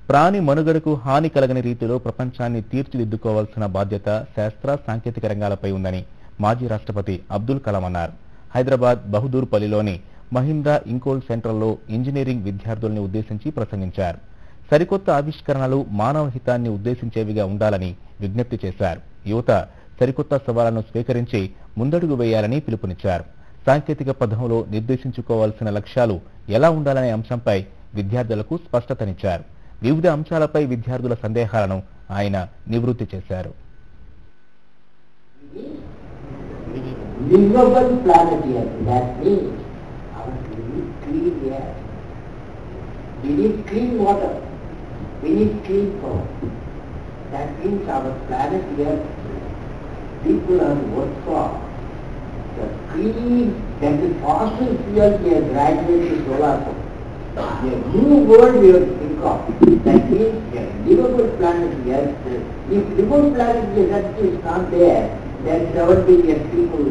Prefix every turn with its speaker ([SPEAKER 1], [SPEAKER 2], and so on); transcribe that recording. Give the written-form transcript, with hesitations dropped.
[SPEAKER 1] ప్రాణి మనుగడకు హాని కలగని రీతిలో ప్రపంచాన్ని తీర్చిదిద్దుకోవాల్సిన బాధ్యత శాస్త్ర సాంకేతిక రంగాలపై ఉందని మాజీ రాష్ట్రపతి అబ్దుల్ కలాం అన్నారు. హైదరాబాద్ బహదూర్పల్లిలోని మహీంద్రా ఇంకోల్ సెంటర్లో ఇంజనీరింగ్ విద్యార్థుల్ని ఉద్దేశించి ప్రసంగించారు. సరికొత్త ఆవిష్కరణలు మానవ హితాన్ని ఉద్దేశించేవిగా ఉండాలని విజ్ఞప్తి చేశారు. యువత సరికొత్త సవాళ్లను స్వీకరించి ముందడుగు వేయాలని పిలుపునిచ్చారు. సాంకేతిక పథంలో నిర్దేశించుకోవాల్సిన లక్ష్యాలు ఎలా ఉండాలనే అంశంపై విద్యార్థులకు స్పష్టతనిచ్చారు. వివిధ అంశాలపై విద్యార్థుల సందేహాలను ఆయన నివృత్తి చేశారు.
[SPEAKER 2] We need clean power. That means our planet here, people have worked for the clean, that is fossil fuel we have graduated to solar power. The new world we have to think of. That means a livable planet here. If livable planet is not there, then 70 years people